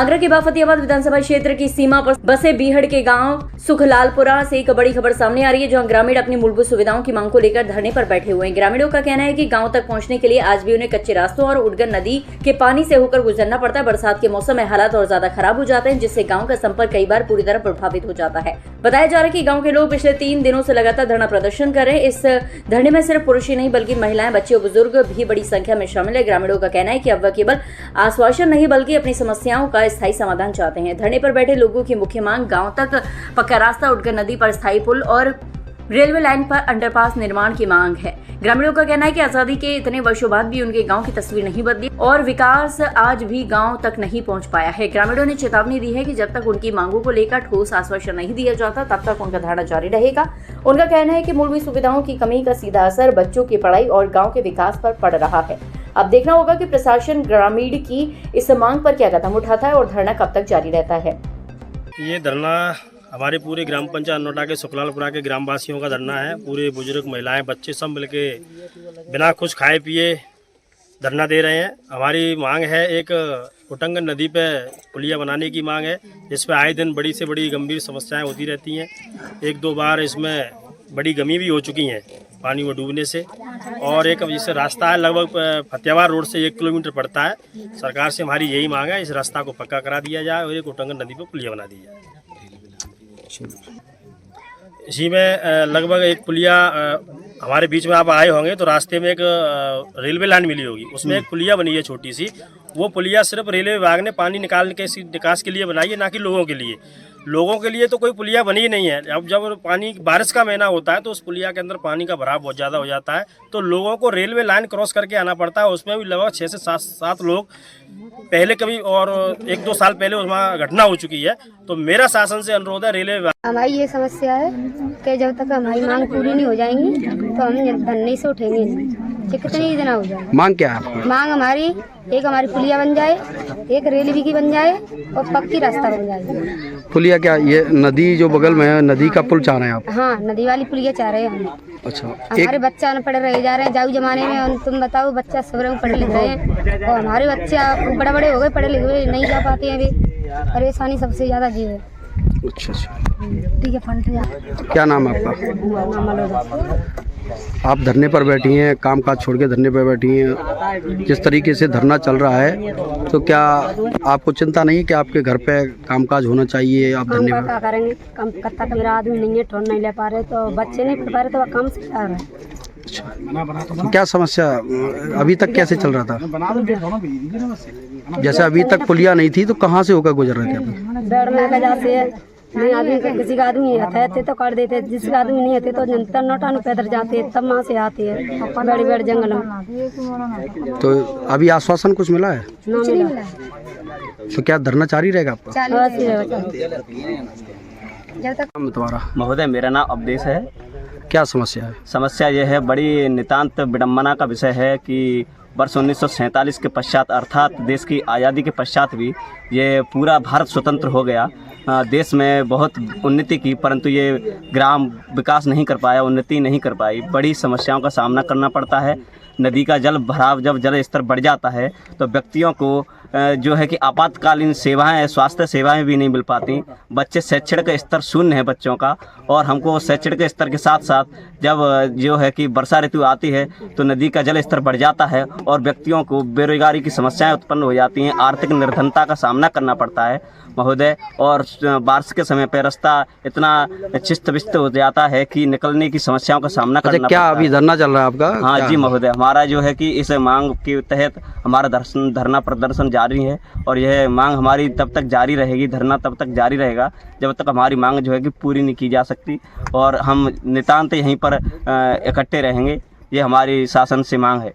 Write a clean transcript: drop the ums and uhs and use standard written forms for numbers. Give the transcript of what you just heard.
आगरा के बाफतियाबाद विधानसभा क्षेत्र की सीमा पर बसे बीहड़ के गांव सुखलालपुरा से एक बड़ी खबर सामने आ रही है, जहां ग्रामीण अपनी मूलभूत सुविधाओं की मांग को लेकर धरने पर बैठे हुए हैं। ग्रामीणों का कहना है कि गांव तक पहुंचने के लिए आज भी उन्हें कच्चे रास्तों और उडगन नदी के पानी से होकर गुजरना पड़ता है। बरसात के मौसम में हालात और ज्यादा खराब हो जाते हैं, जिससे गाँव का संपर्क कई बार पूरी तरह प्रभावित हो जाता है। बताया जा रहा है कि गाँव के लोग पिछले 3 दिनों से लगातार धरना प्रदर्शन कर रहे हैं। इस धरने में सिर्फ पुरुष ही नहीं बल्कि महिलाएं, बच्चे और बुजुर्ग भी बड़ी संख्या में शामिल है। ग्रामीणों का कहना है कि अब वह केवल आश्वासन नहीं बल्कि अपनी समस्याओं का स्थायी समाधान चाहते हैं। धरने पर बैठे लोगों की मुख्य मांग गांव तक पक्का रास्ता, उडगन नदी पर स्थायी पुल और रेलवे लाइन पर अंडरपास निर्माण की मांग है। ग्रामीणों का कहना है कि आजादी के इतने वर्षों बाद भी उनके गांव की तस्वीर नहीं बदली और विकास आज भी गांव तक नहीं पहुंच पाया है। ग्रामीणों ने चेतावनी दी है कि जब तक उनकी मांगों को लेकर ठोस आश्वासन नहीं दिया जाता तब तक उनका धरना जारी रहेगा। उनका कहना है कि मूलभूत सुविधाओं की कमी का सीधा असर बच्चों की पढ़ाई और गाँव के विकास पर पड़ रहा है। अब देखना होगा कि प्रशासन ग्रामीण की इस मांग पर क्या कदम उठाता है और धरना कब तक जारी रहता है। ये धरना हमारे पूरे ग्राम पंचायत नोटा के सुखलालपुरा के ग्रामवासियों का धरना है। पूरे बुजुर्ग, महिलाएं, बच्चे सब मिलके बिना कुछ खाए पिए धरना दे रहे हैं। हमारी मांग है, एक उटंगन नदी पे पुलिया बनाने की मांग है, जिस पे आए दिन बड़ी से बड़ी गंभीर समस्याएं होती रहती हैं। 1-2 बार इसमें बड़ी गमी भी हो चुकी हैं पानी में डूबने से। और एक जैसे रास्ता है लगभग फतेहाबाद रोड से 1 किलोमीटर पड़ता है। सरकार से हमारी यही मांग है, इस रास्ता को पक्का करा दिया जाए और एक उटंगन नदी पर पुलिया बना दी जाए। इसी में लगभग एक पुलिया हमारे बीच में आप आए होंगे तो रास्ते में एक रेलवे लाइन मिली होगी, उसमें एक पुलिया बनी है छोटी सी। वो पुलिया सिर्फ रेलवे विभाग ने पानी निकालने के निकास के लिए बनाई है, ना कि लोगों के लिए। लोगों के लिए तो कोई पुलिया बनी ही नहीं है। अब जब पानी बारिश का महीना होता है तो उस पुलिया के अंदर पानी का भराव बहुत ज़्यादा हो जाता है, तो लोगों को रेलवे लाइन क्रॉस करके आना पड़ता है। उसमें भी लगभग 6 से 7 लोग पहले कभी और 1-2 साल पहले उसमें घटना हो चुकी है। तो मेरा शासन से अनुरोध है, रेलवे विभाग। हमारी ये समस्या है कि जब तक हमारी मांग पूरी नहीं हो जाएंगी तो हम धरने से उठेंगे नहीं, कितने ही दिन हो जाए। मांग क्या है? मांग हमारी एक हमारी पुलिया बन जाए, एक रेलवे की बन जाए और पक्की रास्ता बन जाए। पुलिया क्या, ये नदी जो बगल में है, नदी का पुल चाह रहे हैं आप? हाँ, नदी वाली पुलिया चाह रहे हैं हम। अच्छा, हमारे बच्चा अनपढ़ रह जा रहे हैं। जाऊ जमाने में तुम बताओ, बच्चा सब पढ़े लिख रहे हैं और हमारे बच्चे बड़े बड़े हो गए, पढ़े लिखे नहीं जा पाते हैं। अभी परेशानी सबसे ज्यादा जी है। अच्छा, ठीक है। फंड क्या नाम है आपका? आप धरने पर बैठी हैं, काम काज छोड़ के धरने पर बैठी हैं। जिस तरीके से धरना चल रहा है तो क्या आपको चिंता नहीं कि आपके घर पे कामकाज होना चाहिए? आप धरने पर क्या करेंगे? काम करता तो मेरा आदमी नहीं है, ठोर नहीं ले पा रहे, तो बच्चे नहीं पढ़ पा रहे, तो काम से क्या रहा है। अच्छा, क्या समस्या अभी तक कैसे चल रहा था? जैसे अभी तक पुलिया नहीं थी तो कहाँ से होकर गुजर रहे थे? बेड़ में वजह से नहीं आदमी का, किसी का आदमी आते तो कर देते, जिसका आदमी नहीं आते तो जनता नोटा में पैदल जाते, तब वहाँ से आते हैं बड़े बड़े जंगल में। तो अभी आश्वासन कुछ मिला है? नहीं मिला। तो क्या धरना जारी रहेगा आपका? जब तक। तुम्हारा? महोदय, मेरा नाम अवधेश है। क्या समस्या है? समस्या यह है, बड़ी नितांत विडम्बना का विषय है कि वर्ष 1947 के पश्चात अर्थात देश की आज़ादी के पश्चात भी ये पूरा भारत स्वतंत्र हो गया। देश में बहुत उन्नति की, परंतु ये ग्राम विकास नहीं कर पाया, उन्नति नहीं कर पाई। बड़ी समस्याओं का सामना करना पड़ता है। नदी का जल भराव, जब जल स्तर बढ़ जाता है तो व्यक्तियों को जो है कि आपातकालीन सेवाएं, स्वास्थ्य सेवाएं भी नहीं मिल पाती। बच्चे, शैक्षणिक स्तर शून्य है बच्चों का, और हमको शैक्षणिक स्तर के साथ साथ जब जो है कि वर्षा ऋतु आती है तो नदी का जल स्तर बढ़ जाता है और व्यक्तियों को बेरोजगारी की समस्याएं उत्पन्न हो जाती हैं, आर्थिक निर्धनता का सामना करना पड़ता है महोदय। और बारिश के समय पर रास्ता इतना चिस्त विस्त हो जाता है कि निकलने की समस्याओं का सामना करना क्या पड़ता है। अभी धरना चल रहा है आपका? हाँ जी महोदय, हमारा जो है कि इस मांग के तहत हमारा धरना प्रदर्शन जारी है और यह मांग हमारी तब तक जारी रहेगी, धरना तब तक जारी रहेगा जब तक हमारी मांग जो है कि पूरी नहीं की जा सकती, और हम नितांत यहीं पर इकट्ठे रहेंगे। ये हमारी शासन से मांग है।